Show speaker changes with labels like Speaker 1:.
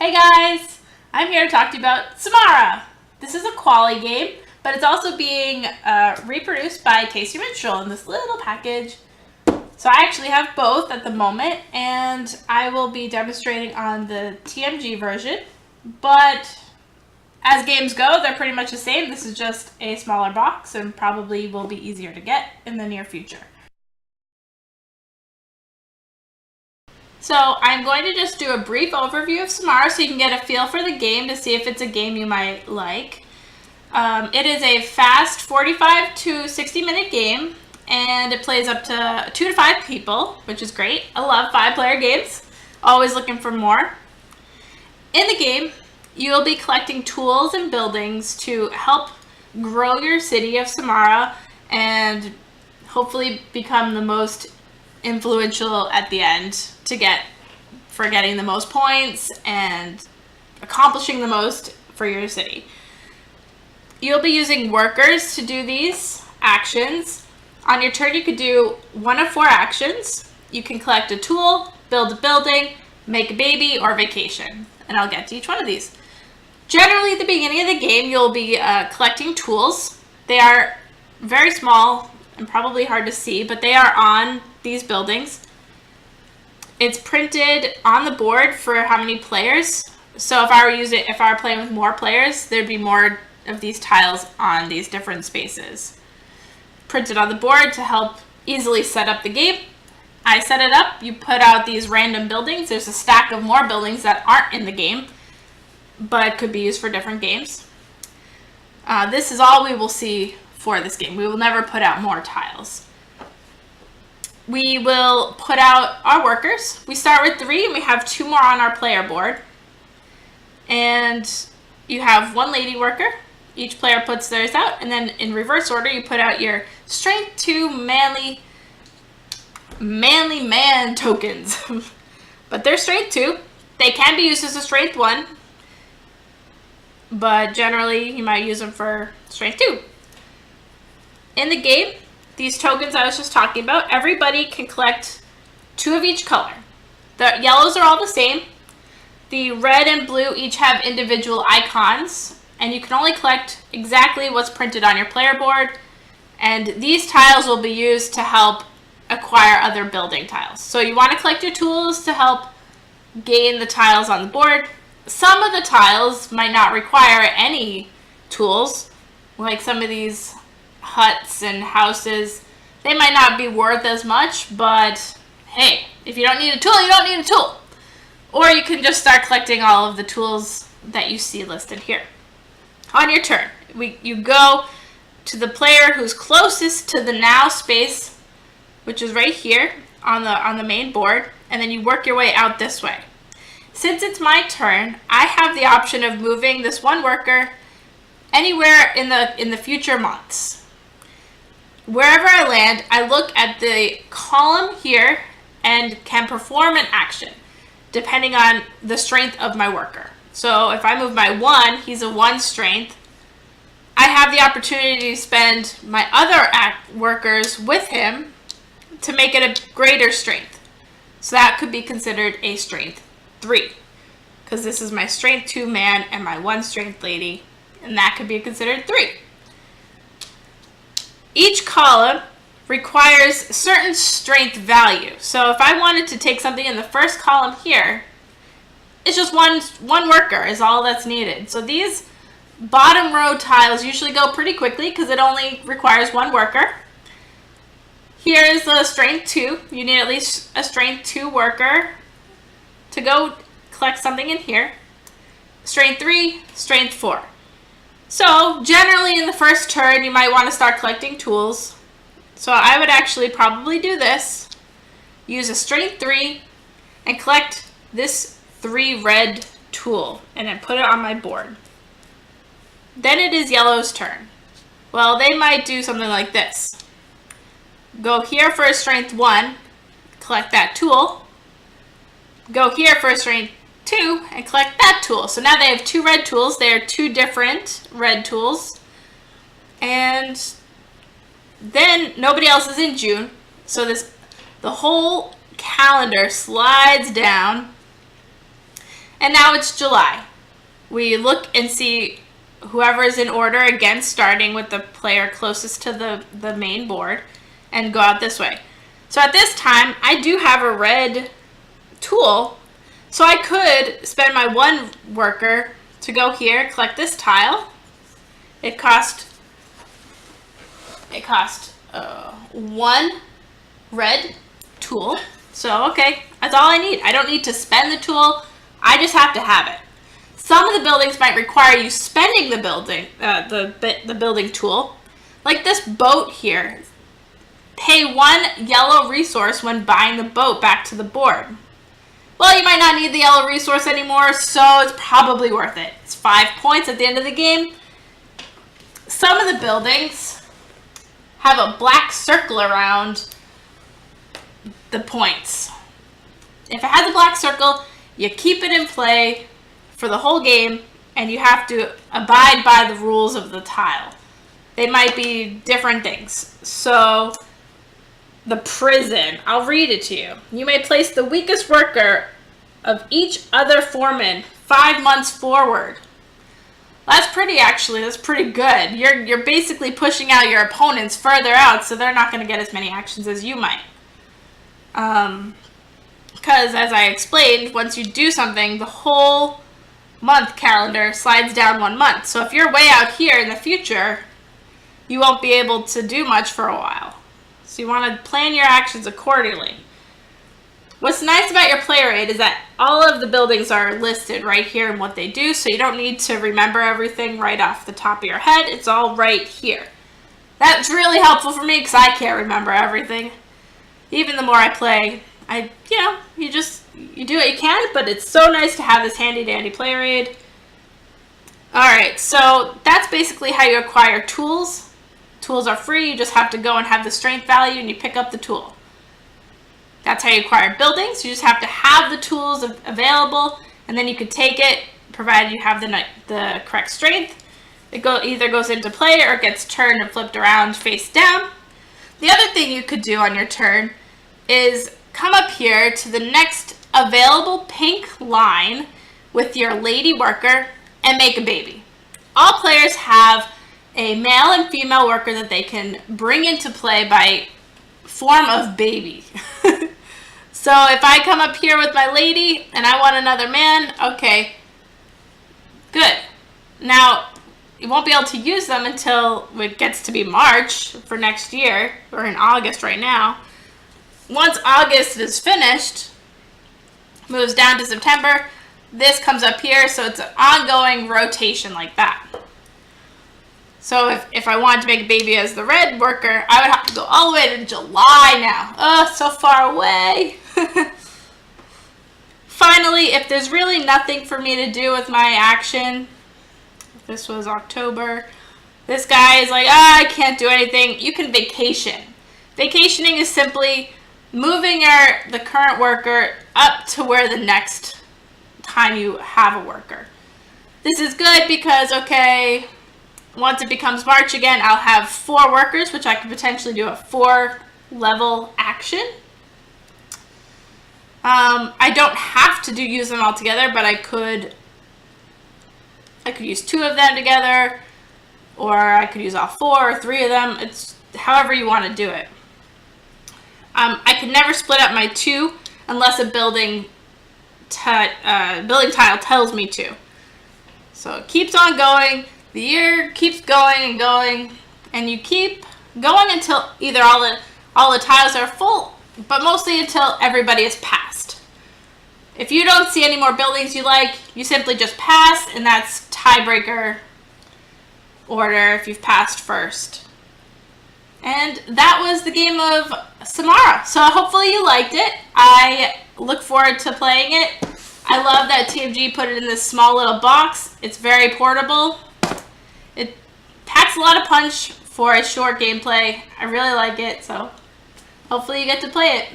Speaker 1: Hey guys! I'm here to talk to you about Samara. This is a Cwali game, but it's also being reproduced by Tasty Minstrel in this little package. So I actually have both at the moment, and I will be demonstrating on the TMG version. But as games go, they're pretty much the same. This is just a smaller box and probably will be easier to get in the near future. So I'm going to just do a brief overview of Samara so you can get a feel for the game to see if it's a game you might like. It is a fast 45 to 60 minute game, and it plays up to 2 to 5 people, which is great. I love 5-player games. Always looking for more. In the game, you'll be collecting tools and buildings to help grow your city of Samara and hopefully become the most influential at the end for getting the most points and accomplishing the most for your city. You'll be using workers to do these actions. On your turn, you could do one of 4 actions. You can collect a tool, build a building, make a baby, or vacation. And I'll get to each one of these. Generally, at the beginning of the game, you'll be collecting tools. They are very small and probably hard to see, but they are on these buildings. It's printed on the board for how many players. So if I were playing with more players, there'd be more of these tiles on these different spaces. Printed on the board to help easily set up the game. I set it up, you put out these random buildings. There's a stack of more buildings that aren't in the game, but could be used for different games. This is all we will see for this game. We will never put out more tiles. We will put out our workers. We start with 3 and we have 2 more on our player board. And you have 1 lady worker. Each player puts theirs out, and then in reverse order you put out your strength 2 manly man tokens. But they're strength 2. They can be used as a strength 1, but generally you might use them for strength 2. In the game, these tokens I was just talking about, everybody can collect 2 of each color. The yellows are all the same. The red and blue each have individual icons, and you can only collect exactly what's printed on your player board. And these tiles will be used to help acquire other building tiles. So you want to collect your tools to help gain the tiles on the board. Some of the tiles might not require any tools, like some of these huts and houses. They might not be worth as much, but hey, if you don't need a tool, you don't need a tool. Or you can just start collecting all of the tools that you see listed here. On your turn, you go to the player who's closest to the now space, which is right here on the main board, and then you work your way out this way. Since it's my turn, I have the option of moving this 1 worker anywhere in the future months. Wherever I land, I look at the column here and can perform an action depending on the strength of my worker. So if I move my 1, he's a 1 strength. I have the opportunity to spend my other workers with him to make it a greater strength. So that could be considered a strength 3, because this is my strength 2 man and my 1 strength lady, and that could be considered 3. Each column requires certain strength value. So if I wanted to take something in the first column here, it's just one worker is all that's needed. So these bottom row tiles usually go pretty quickly because it only requires 1 worker. Here is the strength 2. You need at least a strength 2 worker to go collect something in here. Strength 3, strength 4. So generally in the first turn, you might want to start collecting tools. So I would actually probably do this. Use a strength 3 and collect this 3 red tool and then put it on my board. Then it is yellow's turn. Well, they might do something like this. Go here for a strength 1, collect that tool. Go here for a strength 2 and collect that tool. So now they have 2 red tools. They are 2 different red tools. And then nobody else is in June. So the whole calendar slides down And now it's July. We look and see whoever is in order, again, starting with the player closest to the main board, and go out this way. So at this time, I do have a red tool, so I could spend my 1 worker to go here, collect this tile. It cost 1 red tool. So, okay, that's all I need. I don't need to spend the tool. I just have to have it. Some of the buildings might require you spending the building tool. Like this boat here. Pay 1 yellow resource when buying the boat back to the board. Well, you might not need the yellow resource anymore, so it's probably worth it. It's 5 points at the end of the game. Some of the buildings have a black circle around the points. If it has a black circle, you keep it in play for the whole game, and you have to abide by the rules of the tile. They might be different things. So, the prison. I'll read it to you. You may place the weakest worker of each other foreman 5 months forward. That's pretty, actually. That's pretty good. You're basically pushing out your opponents further out, so they're not going to get as many actions as you might. Because, as I explained, once you do something, the whole month calendar slides down 1 month. So if you're way out here in the future, you won't be able to do much for a while. So you want to plan your actions accordingly. What's nice about your player aid is that all of the buildings are listed right here and what they do, so you don't need to remember everything right off the top of your head. It's all right here. That's really helpful for me because I can't remember everything. Even the more I play, you do what you can, but it's so nice to have this handy dandy player aid. Alright, so that's basically how you acquire tools. Tools are free, you just have to go and have the strength value and you pick up the tool. That's how you acquire buildings. You just have to have the tools available, and then you can take it, provided you have the correct strength. It either goes into play or it gets turned and flipped around face down. The other thing you could do on your turn is come up here to the next available pink line with your lady worker and make a baby. All players have a male and female worker that they can bring into play by form of baby. So if I come up here with my lady and I want another man, okay, good. Now, you won't be able to use them until it gets to be March for next year. We're in August right now. Once August is finished, moves down to September, this comes up here, so it's an ongoing rotation like that. So if I wanted to make a baby as the red worker, I would have to go all the way to July now. Oh, so far away. Finally, if there's really nothing for me to do with my action, if this was October, this guy is like, I can't do anything. You can vacation. Vacationing is simply moving the current worker up to where the next time you have a worker. This is good because, okay, once it becomes March again, I'll have 4 workers, which I could potentially do a 4-level action. I don't have to use them all together, but I could use 2 of them together, or I could use all 4 or 3 of them. It's however you want to do it. I can never split up my 2 unless a building tile tells me to. So it keeps on going. The year keeps going and going, and you keep going until either all the tiles are full, but mostly until everybody is passed. If you don't see any more buildings you like, you simply just pass, and that's tiebreaker order if you've passed first. And that was the game of Samara. So hopefully you liked it. I look forward to playing it. I love that TFG put it in this small little box. It's very portable. It packs a lot of punch for a short gameplay. I really like it, so hopefully you get to play it.